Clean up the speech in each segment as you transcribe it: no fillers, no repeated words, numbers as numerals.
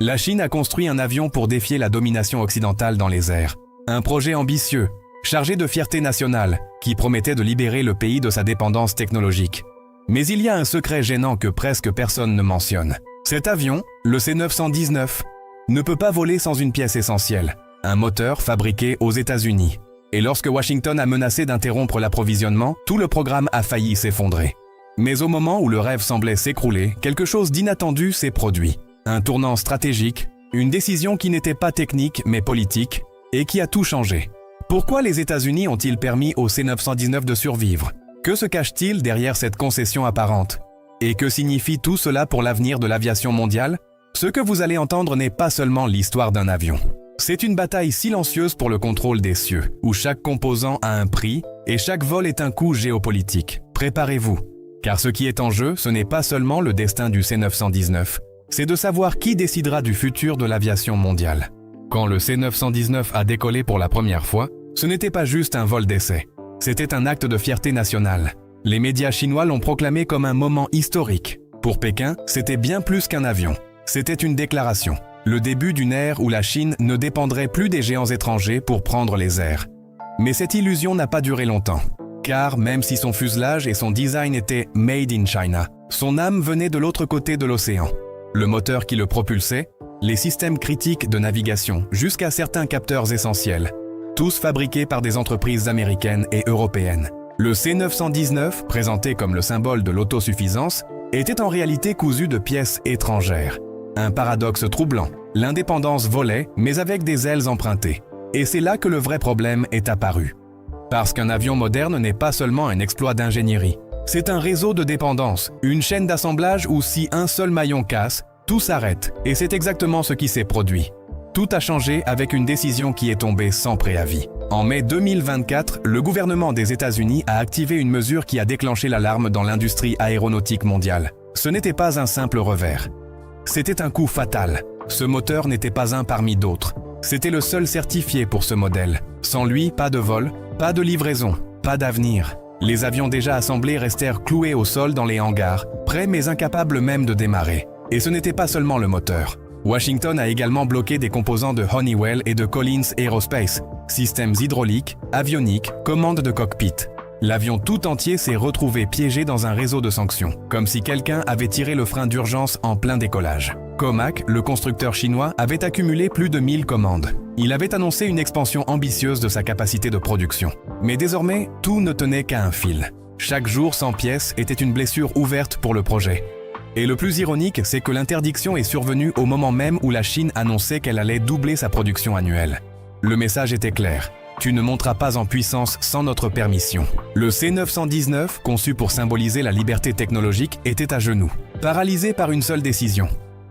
La Chine a construit un avion pour défier la domination occidentale dans les airs. Un projet ambitieux, chargé de fierté nationale, qui promettait de libérer le pays de sa dépendance technologique. Mais il y a un secret gênant que presque personne ne mentionne. Cet avion, le C919, ne peut pas voler sans une pièce essentielle, un moteur fabriqué aux États-Unis. Et lorsque Washington a menacé d'interrompre l'approvisionnement, tout le programme a failli s'effondrer. Mais au moment où le rêve semblait s'écrouler, quelque chose d'inattendu s'est produit. Un tournant stratégique, une décision qui n'était pas technique mais politique, et qui a tout changé. Pourquoi les États-Unis ont-ils permis au C919 de survivre? Que se cache-t-il derrière cette concession apparente? Et que signifie tout cela pour l'avenir de l'aviation mondiale? Ce que vous allez entendre n'est pas seulement l'histoire d'un avion. C'est une bataille silencieuse pour le contrôle des cieux, où chaque composant a un prix et chaque vol est un coût géopolitique. Préparez-vous, car ce qui est en jeu, ce n'est pas seulement le destin du C919, c'est de savoir qui décidera du futur de l'aviation mondiale. Quand le C919 a décollé pour la première fois, ce n'était pas juste un vol d'essai. C'était un acte de fierté nationale. Les médias chinois l'ont proclamé comme un moment historique. Pour Pékin, c'était bien plus qu'un avion. C'était une déclaration. Le début d'une ère où la Chine ne dépendrait plus des géants étrangers pour prendre les airs. Mais cette illusion n'a pas duré longtemps. Car même si son fuselage et son design étaient « made in China », son âme venait de l'autre côté de l'océan. Le moteur qui le propulsait, les systèmes critiques de navigation, jusqu'à certains capteurs essentiels, tous fabriqués par des entreprises américaines et européennes. Le C919, présenté comme le symbole de l'autosuffisance, était en réalité cousu de pièces étrangères. Un paradoxe troublant, l'indépendance volait, mais avec des ailes empruntées. Et c'est là que le vrai problème est apparu. Parce qu'un avion moderne n'est pas seulement un exploit d'ingénierie. C'est un réseau de dépendance, une chaîne d'assemblage où si un seul maillon casse, tout s'arrête. Et c'est exactement ce qui s'est produit. Tout a changé avec une décision qui est tombée sans préavis. En mai 2024, le gouvernement des États-Unis a activé une mesure qui a déclenché l'alarme dans l'industrie aéronautique mondiale. Ce n'était pas un simple revers. C'était un coup fatal. Ce moteur n'était pas un parmi d'autres. C'était le seul certifié pour ce modèle. Sans lui, pas de vol, pas de livraison, pas d'avenir. Les avions déjà assemblés restèrent cloués au sol dans les hangars, prêts mais incapables même de démarrer. Et ce n'était pas seulement le moteur. Washington a également bloqué des composants de Honeywell et de Collins Aerospace, systèmes hydrauliques, avioniques, commandes de cockpit. L'avion tout entier s'est retrouvé piégé dans un réseau de sanctions, comme si quelqu'un avait tiré le frein d'urgence en plein décollage. Comac, le constructeur chinois, avait accumulé plus de 1000 commandes. Il avait annoncé une expansion ambitieuse de sa capacité de production. Mais désormais, tout ne tenait qu'à un fil. Chaque jour sans pièces était une blessure ouverte pour le projet. Et le plus ironique, c'est que l'interdiction est survenue au moment même où la Chine annonçait qu'elle allait doubler sa production annuelle. Le message était clair. Tu ne monteras pas en puissance sans notre permission. Le C919, conçu pour symboliser la liberté technologique, était à genoux, paralysé par une seule décision.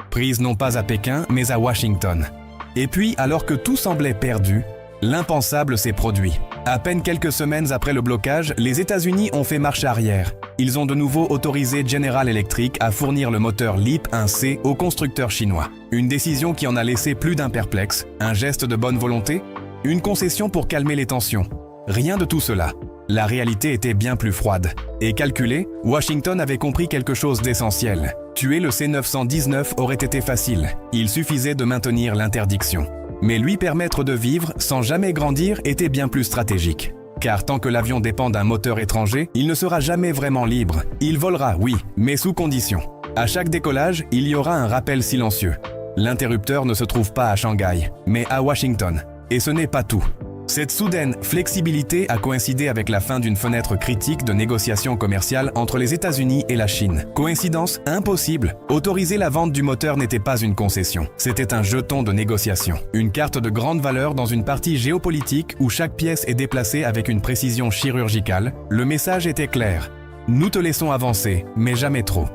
Prise non pas à Pékin, mais à Washington. Et puis, alors que tout semblait perdu, l'impensable s'est produit. À peine quelques semaines après le blocage, les États-Unis ont fait marche arrière. Ils ont de nouveau autorisé General Electric à fournir le moteur LEAP-1C au constructeur chinois. Une décision qui en a laissé plus d'un perplexe, un geste de bonne volonté, une concession pour calmer les tensions. Rien de tout cela. La réalité était bien plus froide. Et calculée, Washington avait compris quelque chose d'essentiel. Tuer le C919 aurait été facile. Il suffisait de maintenir l'interdiction. Mais lui permettre de vivre sans jamais grandir était bien plus stratégique. Car tant que l'avion dépend d'un moteur étranger, il ne sera jamais vraiment libre. Il volera, oui, mais sous condition. À chaque décollage, il y aura un rappel silencieux. L'interrupteur ne se trouve pas à Shanghai, mais à Washington. Et ce n'est pas tout. Cette soudaine flexibilité a coïncidé avec la fin d'une fenêtre critique de négociations commerciales entre les États-Unis et la Chine. Coïncidence impossible. Autoriser la vente du moteur n'était pas une concession. C'était un jeton de négociation. Une carte de grande valeur dans une partie géopolitique où chaque pièce est déplacée avec une précision chirurgicale. Le message était clair. Nous te laissons avancer, mais jamais trop.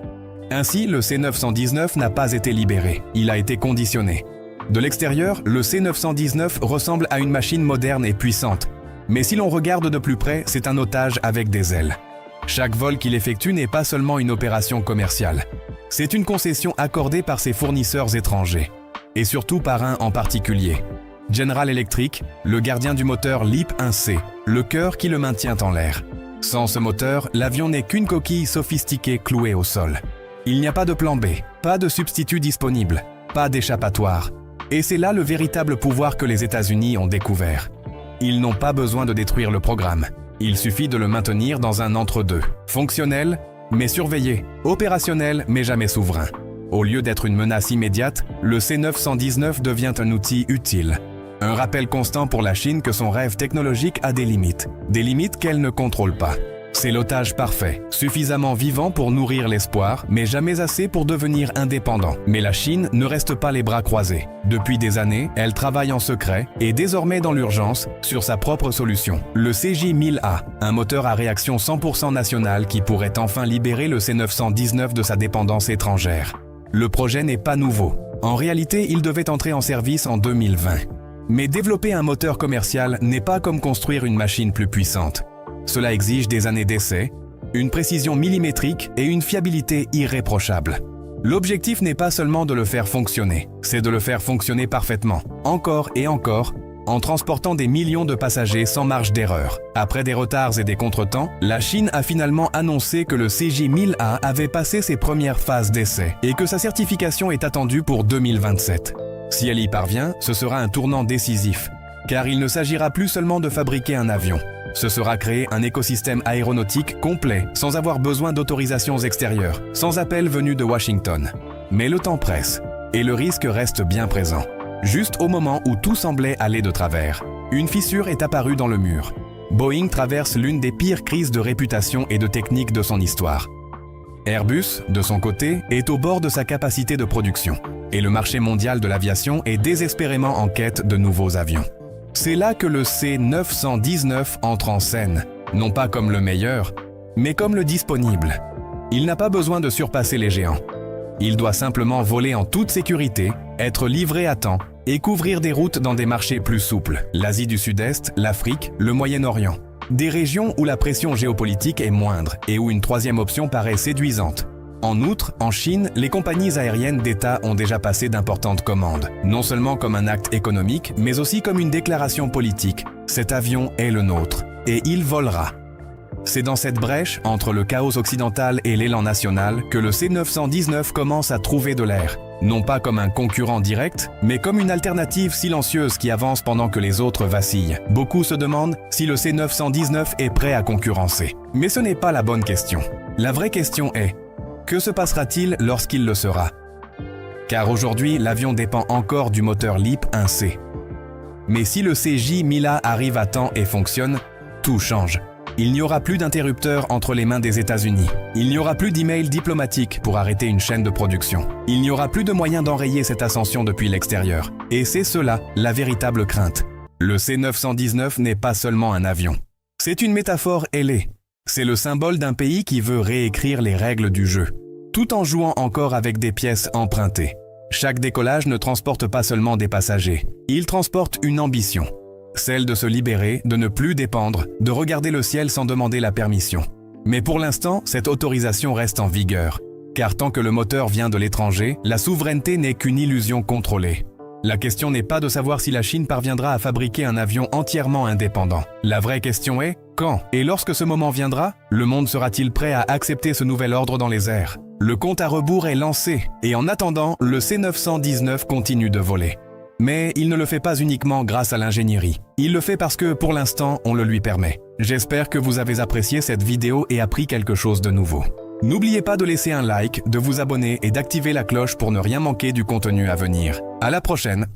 Ainsi, le C919 n'a pas été libéré. Il a été conditionné. De l'extérieur, le C919 ressemble à une machine moderne et puissante. Mais si l'on regarde de plus près, c'est un otage avec des ailes. Chaque vol qu'il effectue n'est pas seulement une opération commerciale. C'est une concession accordée par ses fournisseurs étrangers. Et surtout par un en particulier. General Electric, le gardien du moteur LEAP-1C, le cœur qui le maintient en l'air. Sans ce moteur, l'avion n'est qu'une coquille sophistiquée clouée au sol. Il n'y a pas de plan B, pas de substitut disponible. Pas d'échappatoire. Et c'est là le véritable pouvoir que les États-Unis ont découvert. Ils n'ont pas besoin de détruire le programme. Il suffit de le maintenir dans un entre-deux. Fonctionnel, mais surveillé. Opérationnel, mais jamais souverain. Au lieu d'être une menace immédiate, le C919 devient un outil utile. Un rappel constant pour la Chine que son rêve technologique a des limites qu'elle ne contrôle pas. C'est l'otage parfait, suffisamment vivant pour nourrir l'espoir, mais jamais assez pour devenir indépendant. Mais la Chine ne reste pas les bras croisés. Depuis des années, elle travaille en secret et désormais dans l'urgence sur sa propre solution. Le CJ-1000A, un moteur à réaction 100% national qui pourrait enfin libérer le C919 de sa dépendance étrangère. Le projet n'est pas nouveau. En réalité, il devait entrer en service en 2020. Mais développer un moteur commercial n'est pas comme construire une machine plus puissante. Cela exige des années d'essai, une précision millimétrique et une fiabilité irréprochable. L'objectif n'est pas seulement de le faire fonctionner, c'est de le faire fonctionner parfaitement, encore et encore, en transportant des millions de passagers sans marge d'erreur. Après des retards et des contretemps, la Chine a finalement annoncé que le CJ-1000A avait passé ses premières phases d'essai et que sa certification est attendue pour 2027. Si elle y parvient, ce sera un tournant décisif, car il ne s'agira plus seulement de fabriquer un avion. Ce sera créer un écosystème aéronautique complet, sans avoir besoin d'autorisations extérieures, sans appel venu de Washington. Mais le temps presse, et le risque reste bien présent. Juste au moment où tout semblait aller de travers, une fissure est apparue dans le mur. Boeing traverse l'une des pires crises de réputation et de technique de son histoire. Airbus, de son côté, est au bord de sa capacité de production, et le marché mondial de l'aviation est désespérément en quête de nouveaux avions. C'est là que le C919 entre en scène, non pas comme le meilleur, mais comme le disponible. Il n'a pas besoin de surpasser les géants. Il doit simplement voler en toute sécurité, être livré à temps et couvrir des routes dans des marchés plus souples. L'Asie du Sud-Est, l'Afrique, le Moyen-Orient. Des régions où la pression géopolitique est moindre et où une troisième option paraît séduisante. En outre, en Chine, les compagnies aériennes d'État ont déjà passé d'importantes commandes, non seulement comme un acte économique, mais aussi comme une déclaration politique. Cet avion est le nôtre, et il volera. C'est dans cette brèche, entre le chaos occidental et l'élan national, que le C919 commence à trouver de l'air. Non pas comme un concurrent direct, mais comme une alternative silencieuse qui avance pendant que les autres vacillent. Beaucoup se demandent si le C919 est prêt à concurrencer. Mais ce n'est pas la bonne question. La vraie question est: que se passera-t-il lorsqu'il le sera? Car aujourd'hui, l'avion dépend encore du moteur LEAP 1C. Mais si le CJ-1000A arrive à temps et fonctionne, tout change. Il n'y aura plus d'interrupteurs entre les mains des États-Unis. Il n'y aura plus d'emails diplomatiques pour arrêter une chaîne de production. Il n'y aura plus de moyens d'enrayer cette ascension depuis l'extérieur. Et c'est cela, la véritable crainte. Le C919 n'est pas seulement un avion. C'est une métaphore ailée. C'est le symbole d'un pays qui veut réécrire les règles du jeu, tout en jouant encore avec des pièces empruntées. Chaque décollage ne transporte pas seulement des passagers, il transporte une ambition. Celle de se libérer, de ne plus dépendre, de regarder le ciel sans demander la permission. Mais pour l'instant, cette autorisation reste en vigueur, car tant que le moteur vient de l'étranger, la souveraineté n'est qu'une illusion contrôlée. La question n'est pas de savoir si la Chine parviendra à fabriquer un avion entièrement indépendant. La vraie question est, quand? Et lorsque ce moment viendra, le monde sera-t-il prêt à accepter ce nouvel ordre dans les airs? Le compte à rebours est lancé, et en attendant, le C919 continue de voler. Mais il ne le fait pas uniquement grâce à l'ingénierie. Il le fait parce que, pour l'instant, on le lui permet. J'espère que vous avez apprécié cette vidéo et appris quelque chose de nouveau. N'oubliez pas de laisser un like, de vous abonner et d'activer la cloche pour ne rien manquer du contenu à venir. À la prochaine!